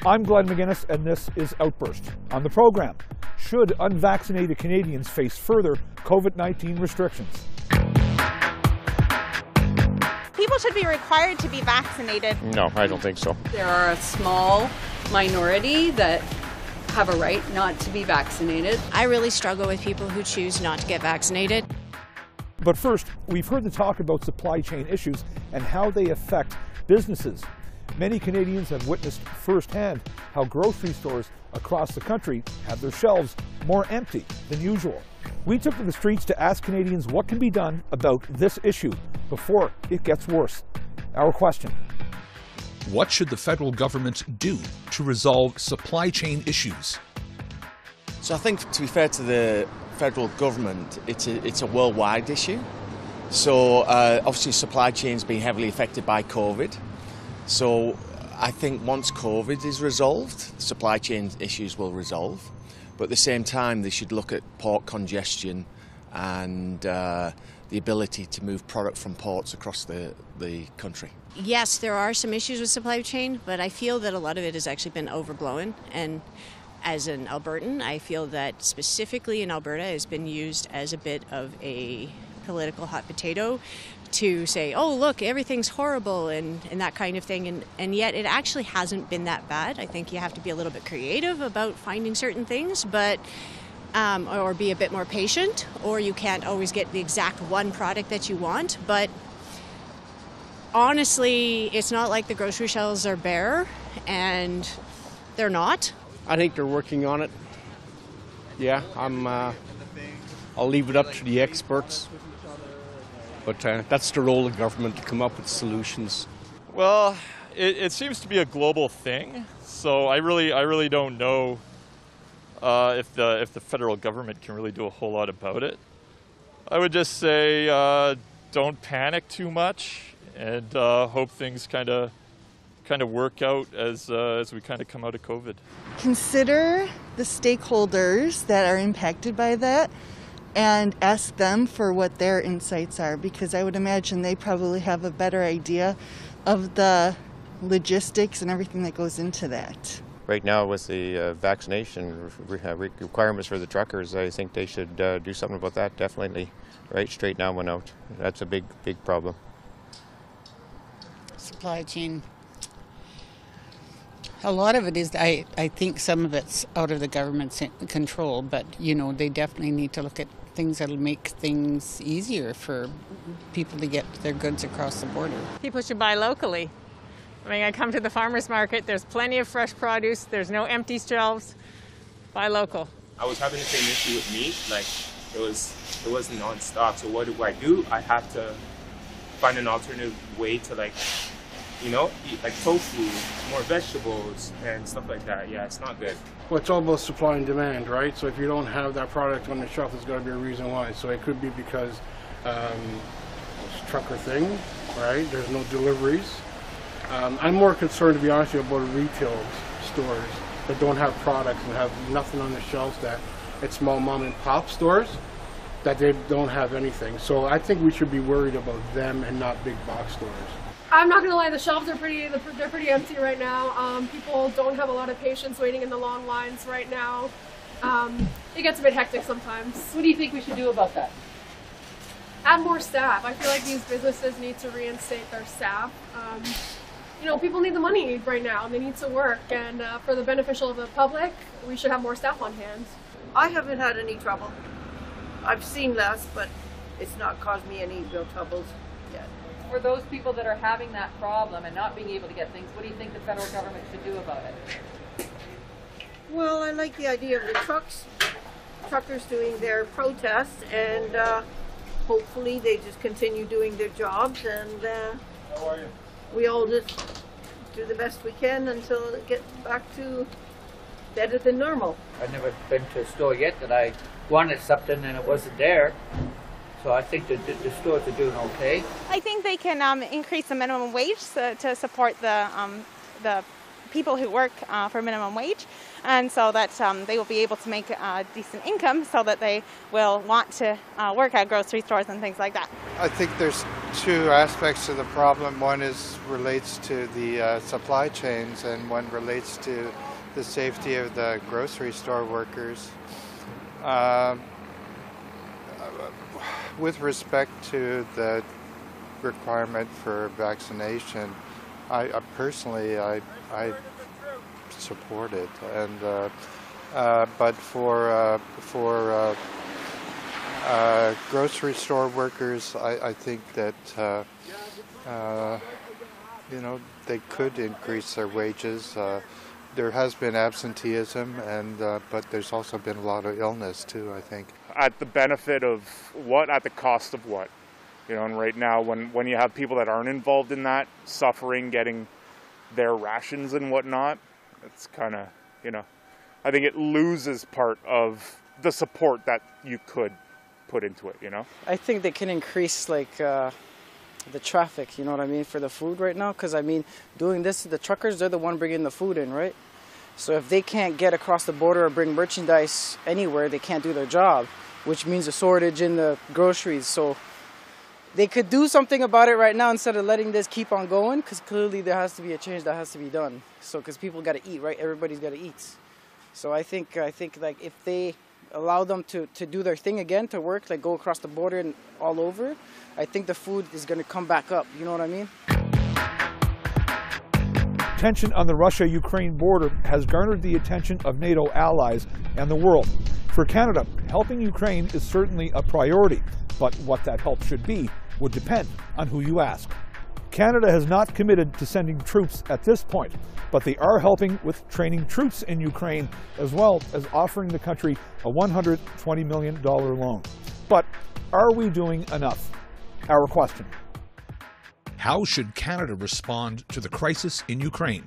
I'm Glenn McGuinness, and this is Outburst. On the program, should unvaccinated Canadians face further COVID-19 restrictions? People should be required to be vaccinated. No, I don't think so. There are a small minority that have a right not to be vaccinated. I really struggle with people who choose not to get vaccinated. But first, we've heard the talk about supply chain issues and how they affect businesses. Many Canadians have witnessed firsthand how grocery stores across the country have their shelves more empty than usual. We took to the streets to ask Canadians what can be done about this issue before it gets worse. Our question: what should the federal government do to resolve supply chain issues? So I think, to be fair to the federal government, it's a worldwide issue. So obviously supply chains being heavily affected by COVID. So I think once COVID is resolved, supply chain issues will resolve. But at the same time, they should look at port congestion and the ability to move product from ports across the country. Yes, there are some issues with supply chain, but I feel that a lot of it has actually been overblown. And as an Albertan, I feel that specifically in Alberta has been used as a bit of a political hot potato to say, oh, look, everything's horrible and that kind of thing. And yet it actually hasn't been that bad. I think you have to be a little bit creative about finding certain things, but or be a bit more patient, or you can't always get the exact one product that you want. But honestly, it's not like the grocery shelves are bare, and they're not. I think they're working on it. Yeah, I'll leave it up to the experts. But that's the role of government, to come up with solutions. Well, it seems to be a global thing, so I really don't know if the federal government can really do a whole lot about it. I would just say don't panic too much, and hope things kind of work out as we kind of come out of COVID. Consider the stakeholders that are impacted by that and ask them for what their insights are, because I would imagine they probably have a better idea of the logistics and everything that goes into that. Right now, with the vaccination requirements for the truckers, I think they should do something about that, definitely. Right, straighten that one out. That's a big problem. Supply chain. A lot of it is, I think some of it's out of the government's control, but, you know, they definitely need to look at things that'll make things easier for people to get their goods across the border. People should buy locally. I mean, I come to the farmer's market, there's plenty of fresh produce, there's no empty shelves. Buy local. I was having the same issue with meat, like it was non-stop. So what do? I have to find an alternative way to eat like tofu, more vegetables and stuff like that. Yeah, it's not good. Well, it's all about supply and demand, right? So if you don't have that product on the shelf, there's got to be a reason why. So it could be because it's a trucker thing, right? There's no deliveries. I'm more concerned, to be honest with you, about retail stores that don't have products and have nothing on the shelves, that it's small mom and pop stores that they don't have anything. So I think we should be worried about them and not big box stores. I'm not gonna lie, the shelves are pretty empty right now. People don't have a lot of patience waiting in the long lines right now. It gets a bit hectic sometimes. What do you think we should do about that? Add more staff. I feel like these businesses need to reinstate their staff. You know, people need the money right now and they need to work, and for the beneficial of the public, we should have more staff on hand. I haven't had any trouble. I've seen less, but it's not caused me any real troubles yet. For those people that are having that problem and not being able to get things, what do you think the federal government should do about it? Well, I like the idea of the truckers doing their protests, and hopefully they just continue doing their jobs, and we all just do the best we can until it gets back to better than normal. I've never been to a store yet that I wanted something and it wasn't there. So I think that the stores are doing okay. I think they can increase the minimum wage to support the people who work for minimum wage, and so that they will be able to make a decent income so that they will want to work at grocery stores and things like that. I think there's two aspects to the problem. One relates to the supply chains, and one relates to the safety of the grocery store workers. With respect to the requirement for vaccination, I personally support it, and but for grocery store workers, I think that you know, they could increase their wages. There has been absenteeism, and but there's also been a lot of illness too, I think. At the benefit of what? At the cost of what? You know, and right now when you have people that aren't involved in that suffering, getting their rations and whatnot, it's kind of, you know, I think it loses part of the support that you could put into it, you know? I think they can increase like the traffic, you know what I mean, for the food right now, because I mean, doing this, the truckers, they're the one bringing the food in, right? So if they can't get across the border or bring merchandise anywhere, they can't do their job, which means a shortage in the groceries. So they could do something about it right now instead of letting this keep on going, because clearly there has to be a change that has to be done. So because people got to eat, right? Everybody's got to eat. So I think like if they allow them to do their thing again, to work, like go across the border and all over, I think the food is going to come back up. You know what I mean? Tension on the Russia-Ukraine border has garnered the attention of NATO allies and the world. For Canada, helping Ukraine is certainly a priority, but what that help should be would depend on who you ask. Canada has not committed to sending troops at this point, but they are helping with training troops in Ukraine, as well as offering the country a $120 million loan. But are we doing enough? Our question. How should Canada respond to the crisis in Ukraine?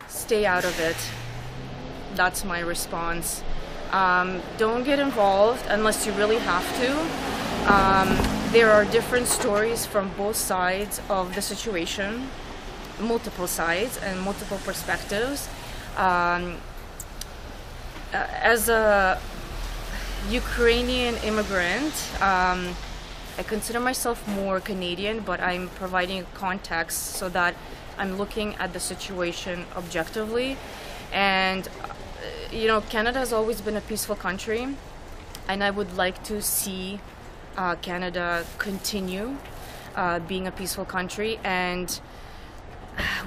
Stay out of it. That's my response. Don't get involved unless you really have to. There are different stories from both sides of the situation, multiple sides and multiple perspectives. As a Ukrainian immigrant, I consider myself more Canadian, but I'm providing context so that I'm looking at the situation objectively. And, you know, Canada has always been a peaceful country, and I would like to see Canada continue being a peaceful country. And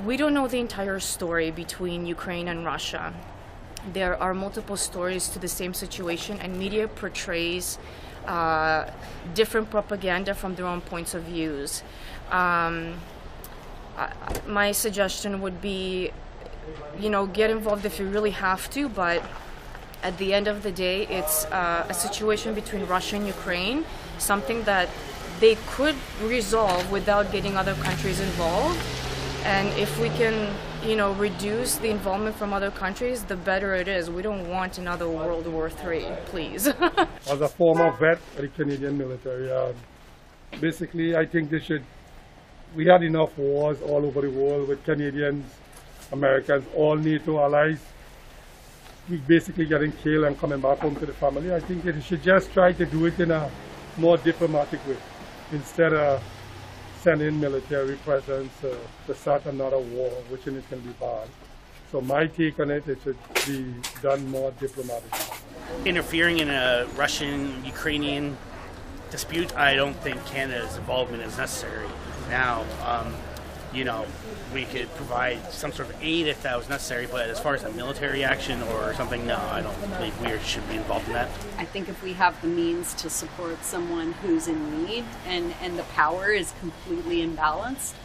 we don't know the entire story between Ukraine and Russia. There are multiple stories to the same situation, and media portrays different propaganda from their own points of views. My suggestion would be, you know, get involved if you really have to, but at the end of the day, it's a situation between Russia and Ukraine, something that they could resolve without getting other countries involved. And if we can, you know, reduce the involvement from other countries, the better it is. We don't want another World War III, please. As a former vet of the Canadian military, basically I think we had enough wars all over the world with Canadians, Americans, all NATO allies. We basically getting killed and coming back home to the family. I think they should just try to do it in a more diplomatic way, instead of sending military presence to start another war, which in it can be bad. So my take on it should be done more diplomatically. Interfering in a Russian-Ukrainian dispute, I don't think Canada's involvement is necessary now. You know, we could provide some sort of aid if that was necessary, but as far as a military action or something, no, I don't believe we should be involved in that. I think if we have the means to support someone who's in need and the power is completely imbalanced,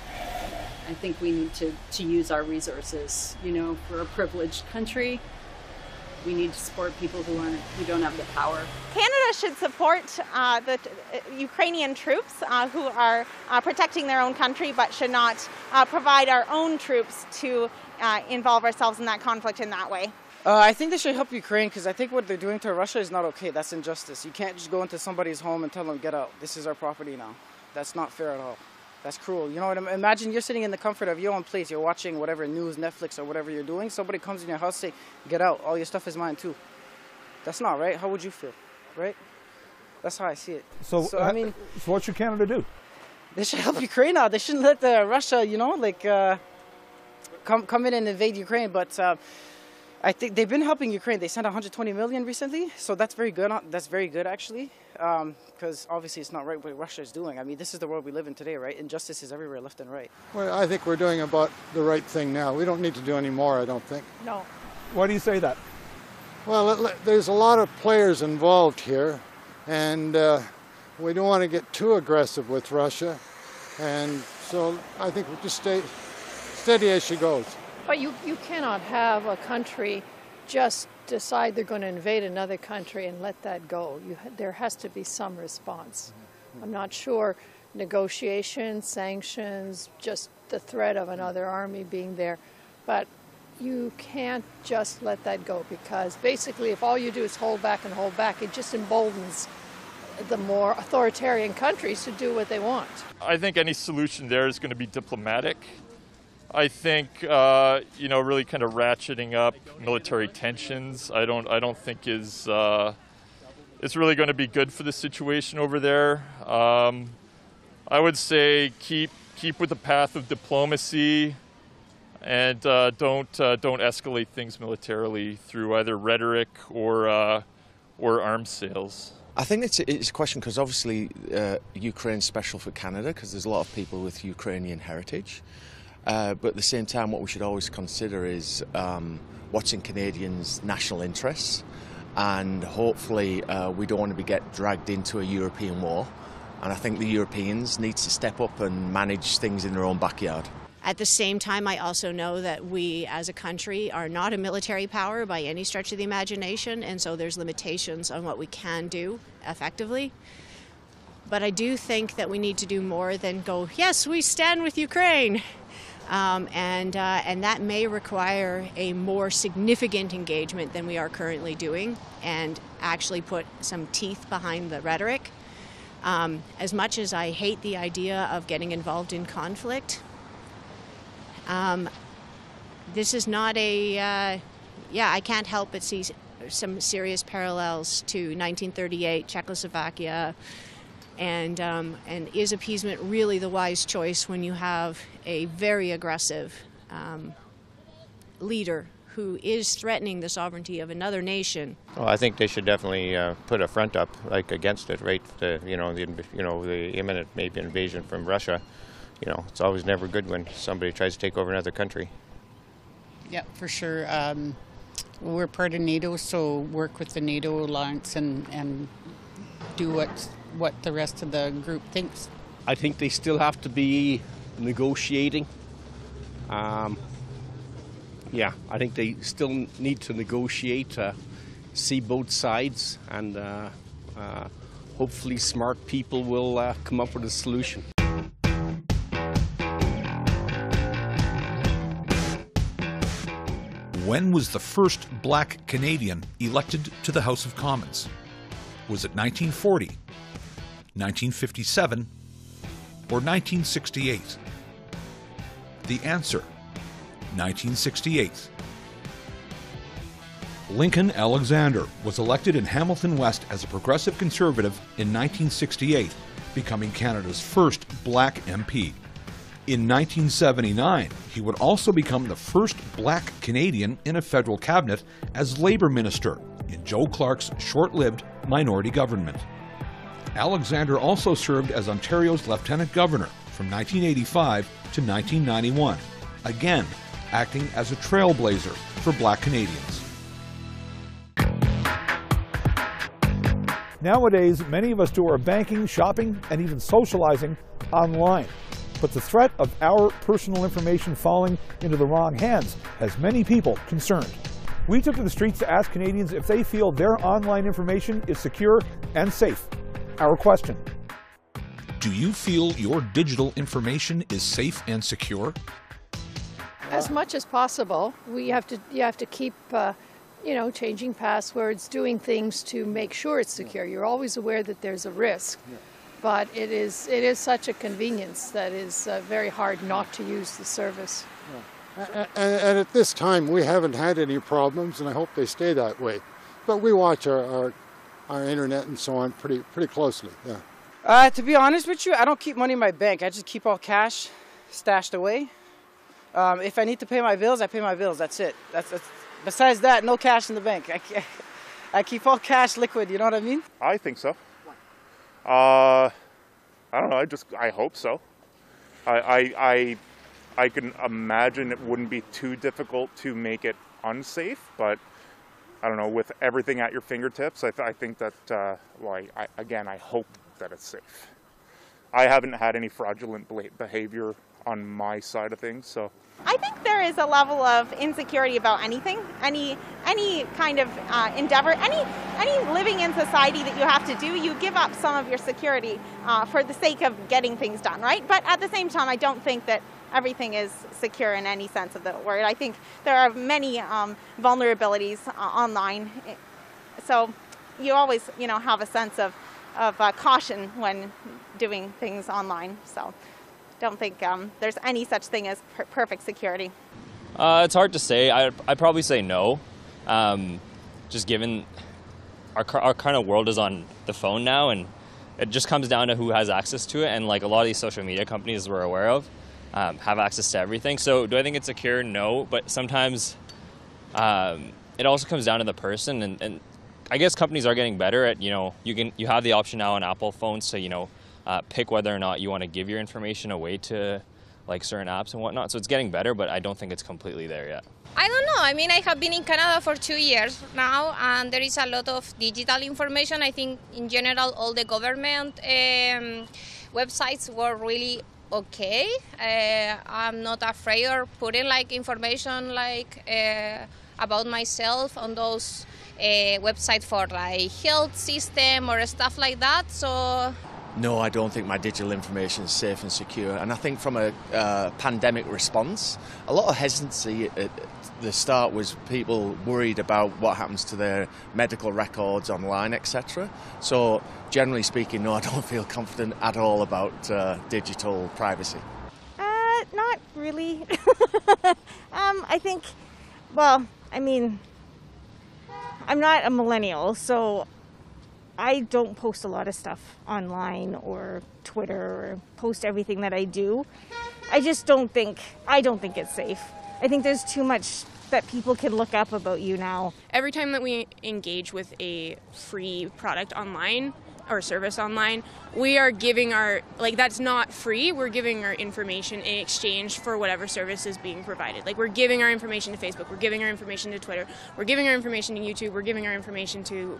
I think we need to use our resources. You know, for a privileged country, we need to support people who don't have the power. Canada should support the Ukrainian troops who are protecting their own country, but should not provide our own troops to involve ourselves in that conflict in that way. I think they should help Ukraine, because I think what they're doing to Russia is not okay. That's injustice. You can't just go into somebody's home and tell them, get out. This is our property now. That's not fair at all. That's cruel. You know what I mean? Imagine you're sitting in the comfort of your own place. You're watching whatever news, Netflix, or whatever you're doing. Somebody comes in your house, say, get out. All your stuff is mine too. That's not right. How would you feel? Right? That's how I see it. So I mean, so what should Canada do? They should help Ukraine out. They shouldn't let Russia, you know, like come in and invade Ukraine. But I think they've been helping Ukraine. They sent 120 million recently, so that's very good. That's very good, actually, because obviously it's not right what Russia is doing. I mean, this is the world we live in today, right? Injustice is everywhere, left and right. Well, I think we're doing about the right thing now. We don't need to do any more, I don't think. No. Why do you say that? Well, there's a lot of players involved here, and we don't want to get too aggressive with Russia, and so I think we'll just stay steady as she goes. But you cannot have a country just decide they're going to invade another country and let that go. There has to be some response. I'm not sure negotiations, sanctions, just the threat of another army being there, but you can't just let that go, because basically if all you do is hold back and hold back, it just emboldens the more authoritarian countries to do what they want. I think any solution there is going to be diplomatic. I think really kind of ratcheting up military tensions, I don't think is really going to be good for the situation over there. I would say keep with the path of diplomacy, and don't escalate things militarily through either rhetoric or arms sales. I think it's a question because obviously Ukraine's special for Canada because there's a lot of people with Ukrainian heritage. But at the same time, what we should always consider is what's in Canadians' national interests, and hopefully we don't want to get dragged into a European war. And I think the Europeans need to step up and manage things in their own backyard. At the same time, I also know that we as a country are not a military power by any stretch of the imagination, and so there's limitations on what we can do effectively. But I do think that we need to do more than go, yes, we stand with Ukraine. And that may require a more significant engagement than we are currently doing, and actually put some teeth behind the rhetoric. As much as I hate the idea of getting involved in conflict, this is not I can't help but see some serious parallels to 1938 Czechoslovakia. And is appeasement really the wise choice when you have a very aggressive leader who is threatening the sovereignty of another nation? Well, I think they should definitely put a front up, against it, right? The imminent maybe invasion from Russia. It's always never good when somebody tries to take over another country. Yeah, for sure. We're part of NATO, so work with the NATO alliance and do what the rest of the group thinks. I think they still have to be negotiating. I think they still need to negotiate, see both sides, and hopefully smart people will come up with a solution. When was the first black Canadian elected to the House of Commons? Was it 1940, 1957, or 1968? The answer, 1968. Lincoln Alexander was elected in Hamilton West as a progressive conservative in 1968, becoming Canada's first black MP. In 1979, he would also become the first black Canadian in a federal cabinet as Labour Minister in Joe Clark's short-lived minority government. Alexander also served as Ontario's Lieutenant Governor from 1985 to 1991, again acting as a trailblazer for black Canadians. Nowadays, many of us do our banking, shopping, and even socializing online. But the threat of our personal information falling into the wrong hands has many people concerned. We took to the streets to ask Canadians if they feel their online information is secure and safe. Our question: do you feel your digital information is safe and secure? As much as possible. You have to keep changing passwords, doing things to make sure it's secure. You're always aware that there's a risk. but it is such a convenience that is very hard not to use the service. And at this time, we haven't had any problems, and I hope they stay that way. But we watch our internet and so on pretty closely. Yeah. To be honest with you, I don't keep money in my bank. I just keep all cash stashed away. If I need to pay my bills, I pay my bills. That's it. That's besides that, no cash in the bank. I keep all cash liquid. You know what I mean? I think so. I don't know. I hope so. I can imagine it wouldn't be too difficult to make it unsafe, but I don't know, with everything at your fingertips, I think that, I hope that it's safe. I haven't had any fraudulent behavior on my side of things, so. I think there is a level of insecurity about anything, any kind of endeavor, any living in society that you have to do. You give up some of your security for the sake of getting things done, right? But at the same time, I don't think that everything is secure in any sense of the word. I think there are many vulnerabilities online, so you always, have a sense of caution when doing things online. So. Don't think there's any such thing as perfect security. It's hard to say. I'd probably say no. Just given our kind of world is on the phone now, and it just comes down to who has access to it. And like a lot of these social media companies we're aware of have access to everything. So do I think it's secure? No. But sometimes it also comes down to the person. And I guess companies are getting better at, you have the option now on Apple phones to, pick whether or not you want to give your information away to like certain apps and whatnot. So it's getting better, but I don't think it's completely there yet. I don't know. I mean, I have been in Canada for 2 years now, and there is a lot of digital information. I think in general, all the government websites were really okay. I'm not afraid of putting like information like about myself on those websites for like health system or stuff like that. So. No, I don't think my digital information is safe and secure. And I think from a pandemic response, a lot of hesitancy at the start was people worried about what happens to their medical records online, etc. So generally speaking, no, I don't feel confident at all about digital privacy. Not really. I think, I'm not a millennial, so I don't post a lot of stuff online or Twitter or post everything that I do. I don't think it's safe. I think there's too much that people can look up about you now. Every time that we engage with a free product online or service online, we are giving that's not free, we're giving our information in exchange for whatever service is being provided. Like we're giving our information to Facebook, we're giving our information to Twitter, we're giving our information to YouTube, we're giving our information to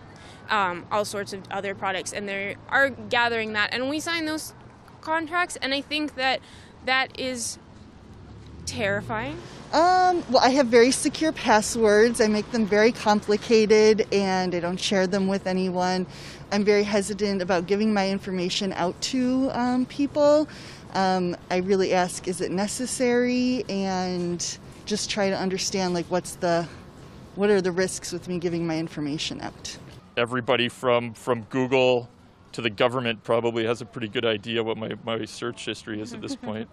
all sorts of other products, and they are gathering that, and we sign those contracts, and I think that is terrifying. Well, I have very secure passwords. I make them very complicated, and I don't share them with anyone. I'm very hesitant about giving my information out to people. I really ask, is it necessary? And just try to understand, what are the risks with me giving my information out? Everybody from Google to the government probably has a pretty good idea what my search history is at this point.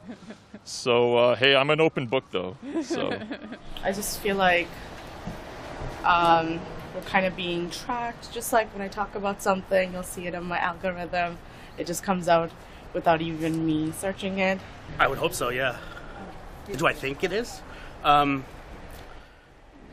So, hey, I'm an open book, though. So I just feel like we're kind of being tracked. Just like when I talk about something, you'll see it in my algorithm. It just comes out without even me searching it. I would hope so, yeah. Do I think it is?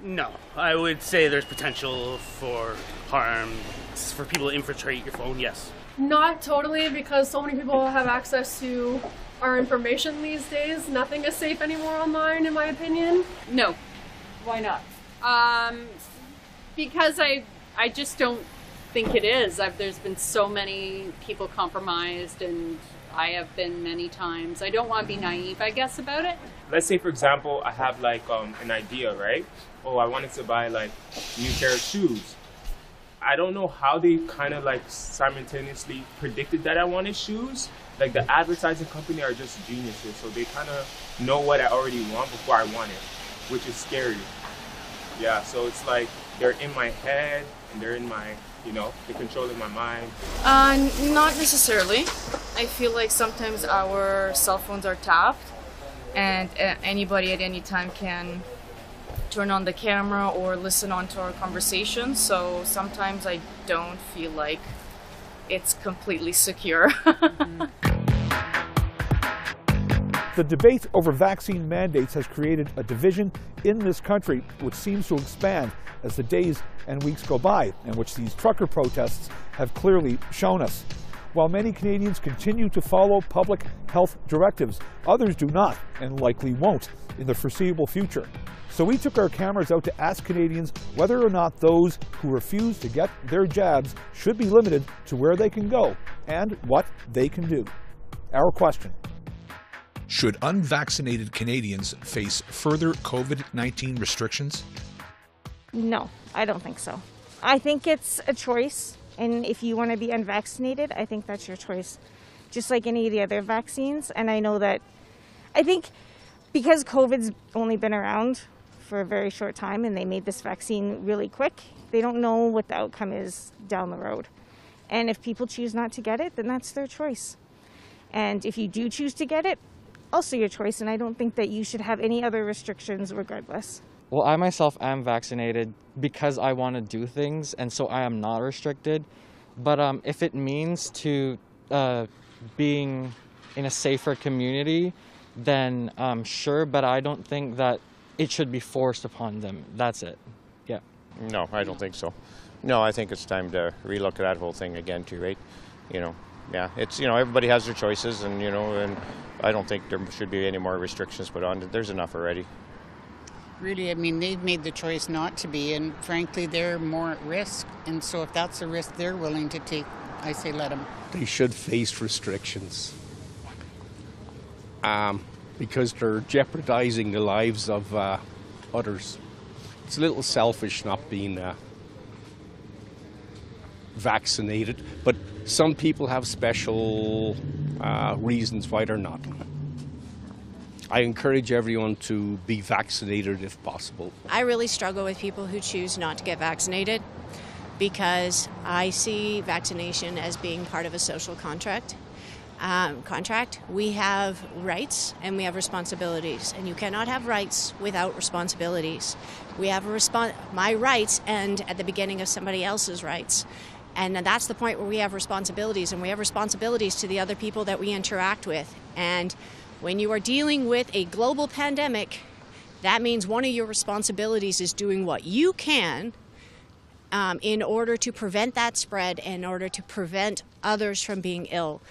No. I would say there's potential for harm, for people to infiltrate your phone, yes. Not totally, because so many people have access to our information these days. Nothing is safe anymore online, in my opinion. No. Why not? Because I just don't think it is. There's been so many people compromised, and I have been many times. I don't want to be naive, I guess, about it. Let's say, for example, I have an idea, right? Oh, I wanted to buy new pair of shoes. I don't know how they kind of simultaneously predicted that I wanted shoes. The advertising company are just geniuses, so they kind of know what I already want before I want it, which is scary. Yeah, so it's they're in my head and they're in my, they're controlling my mind? Not necessarily. I feel like sometimes our cell phones are tapped and anybody at any time can turn on the camera or listen on to our conversations. So sometimes I don't feel like it's completely secure. The debate over vaccine mandates has created a division in this country which seems to expand as the days and weeks go by, and which these trucker protests have clearly shown us. While many Canadians continue to follow public health directives, others do not and likely won't in the foreseeable future. So we took our cameras out to ask Canadians whether or not those who refuse to get their jabs should be limited to where they can go and what they can do. Our question: should unvaccinated Canadians face further COVID-19 restrictions? No, I don't think so. I think it's a choice, and if you want to be unvaccinated, I think that's your choice, just like any of the other vaccines. And I know that, I think because COVID's only been around for a very short time and they made this vaccine really quick, they don't know what the outcome is down the road. And if people choose not to get it, then that's their choice. And if you do choose to get it, also your choice, and I don't think that you should have any other restrictions regardless. Well, I myself am vaccinated because I want to do things, and so I am not restricted. But if it means to being in a safer community, then sure, but I don't think that it should be forced upon them. That's it. Yeah. No, I don't think so. No, I think it's time to relook at that whole thing again too, right? Yeah, it's, everybody has their choices, and, and I don't think there should be any more restrictions put on. There's enough already. Really, I mean, they've made the choice not to be, and frankly, they're more at risk. And so if that's a risk they're willing to take, I say let them. They should face restrictions because they're jeopardizing the lives of others. It's a little selfish not being vaccinated, but some people have special reasons why they're not. I encourage everyone to be vaccinated if possible. I really struggle with people who choose not to get vaccinated because I see vaccination as being part of a social contract. We have rights and we have responsibilities, and you cannot have rights without responsibilities. We have my rights end at the beginning of somebody else's rights. And that's the point where we have responsibilities, and we have responsibilities to the other people that we interact with. And when you are dealing with a global pandemic, that means one of your responsibilities is doing what you can in order to prevent that spread, in order to prevent others from being ill.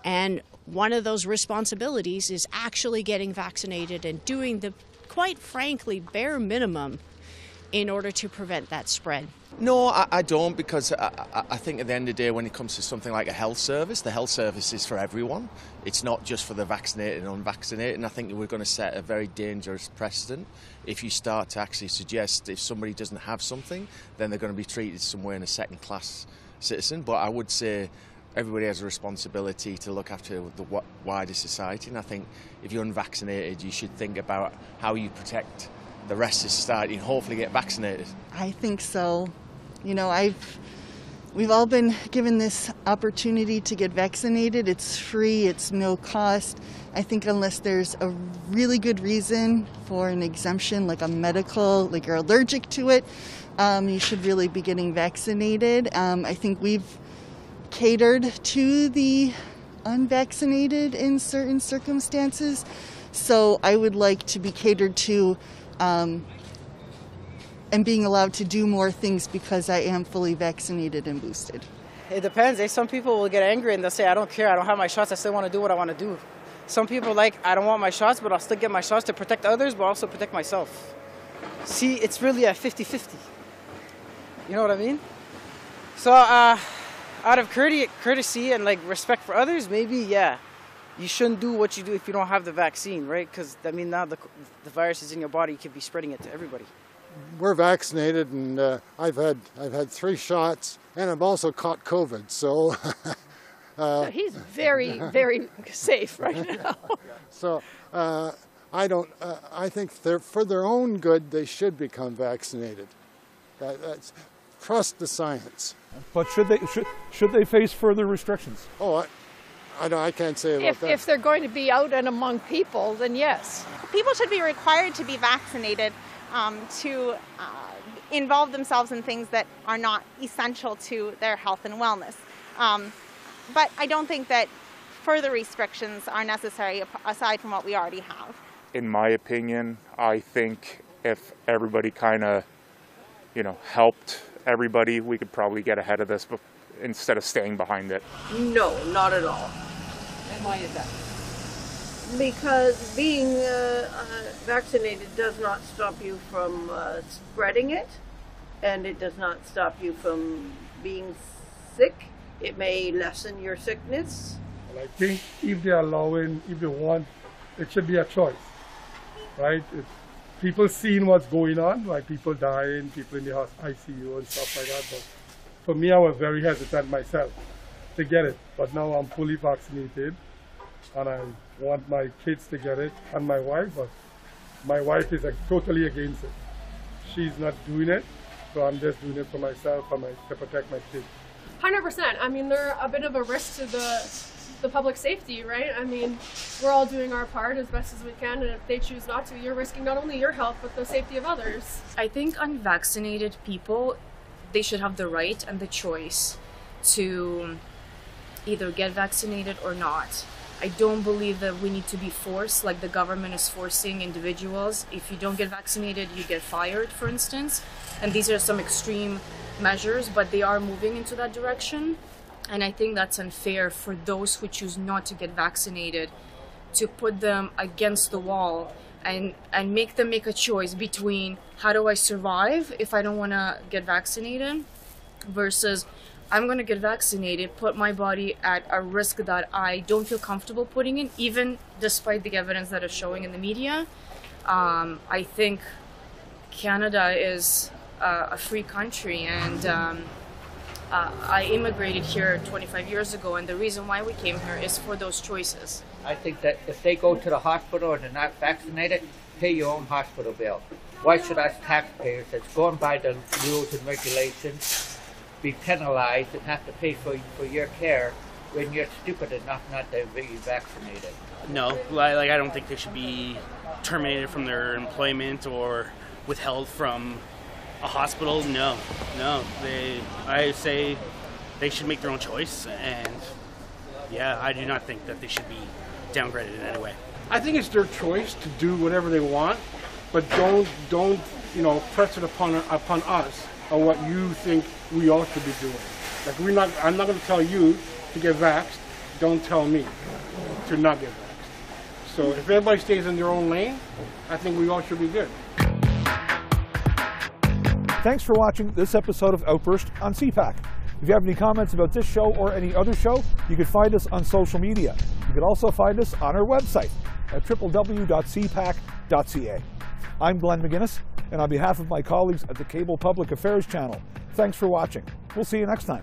And one of those responsibilities is actually getting vaccinated and doing the, quite frankly, bare minimum in order to prevent that spread. No, I don't, because I think at the end of the day, when it comes to something like a health service, the health service is for everyone. It's not just for the vaccinated and unvaccinated, and I think we're going to set a very dangerous precedent if you start to actually suggest if somebody doesn't have something, then they're going to be treated somewhere in a second-class citizen. But I would say everybody has a responsibility to look after the wider society, and I think if you're unvaccinated, you should think about how you protect the rest of society and hopefully get vaccinated. I think so. We've all been given this opportunity to get vaccinated. It's free, it's no cost. I think unless there's a really good reason for an exemption, like a medical, like you're allergic to it, you should really be getting vaccinated. I think we've catered to the unvaccinated in certain circumstances. So I would like to be catered to and being allowed to do more things because I am fully vaccinated and boosted. It depends. Some people will get angry and they'll say, I don't care, I don't have my shots, I still want to do what I want to do. Some people are like, I don't want my shots, but I'll still get my shots to protect others, but also protect myself. See, it's really a 50-50. You know what I mean? So out of courtesy and respect for others, maybe, yeah, you shouldn't do what you do if you don't have the vaccine, right? Because, now the virus is in your body, you could be spreading it to everybody. We're vaccinated, and I've had 3 shots, and I've also caught COVID. So he's very, very safe right now. So I think for their own good, they should become vaccinated. Trust the science. But should they face further restrictions? Oh, I can't say about that. If they're going to be out and among people, then yes. People should be required to be vaccinated to involve themselves in things that are not essential to their health and wellness. But I don't think that further restrictions are necessary aside from what we already have. In my opinion, I think if everybody kind of, helped everybody, we could probably get ahead of this instead of staying behind it. No, not at all. And why is that? Because being vaccinated does not stop you from spreading it, and it does not stop you from being sick. It may lessen your sickness. I think if they're allowing, if they want, it should be a choice, right? If people seeing what's going on, like people dying, people in the ICU and stuff like that. But for me, I was very hesitant myself to get it. But now I'm fully vaccinated, and I want my kids to get it, and my wife. But my wife is totally against it. She's not doing it, so I'm just doing it for myself and to protect my kids. 100%. I mean, they're a bit of a risk to the public safety, right? I mean, we're all doing our part as best as we can, and if they choose not to, you're risking not only your health, but the safety of others. I think unvaccinated people, they should have the right and the choice to either get vaccinated or not. I don't believe that we need to be forced, like the government is forcing individuals. If you don't get vaccinated, you get fired, for instance. And these are some extreme measures, but they are moving into that direction. And I think that's unfair for those who choose not to get vaccinated, to put them against the wall and make them make a choice between how do I survive if I don't want to get vaccinated versus I'm going to get vaccinated, put my body at a risk that I don't feel comfortable putting in, even despite the evidence that is showing in the media. I think Canada is a free country, and I immigrated here 25 years ago, and the reason why we came here is for those choices. I think that if they go to the hospital and they're not vaccinated, pay your own hospital bill. Why should us taxpayers that's going by the rules and regulations be penalized and have to pay for your care when you're stupid enough not to be vaccinated? No, like I don't think they should be terminated from their employment or withheld from a hospital. No. I say they should make their own choice, and yeah, I do not think that they should be downgraded in any way. I think it's their choice to do whatever they want, but don't press it upon us on what you think we ought to be doing. Like I'm not going to tell you to get vaxxed. Don't tell me to not get vaxxed. So if everybody stays in their own lane, I think we all should be good. Thanks for watching this episode of Outburst on CPAC. If you have any comments about this show or any other show, you can find us on social media. You can also find us on our website at www.cpac.ca. I'm Glenn McGinnis, and on behalf of my colleagues at the Cable Public Affairs Channel, thanks for watching. We'll see you next time.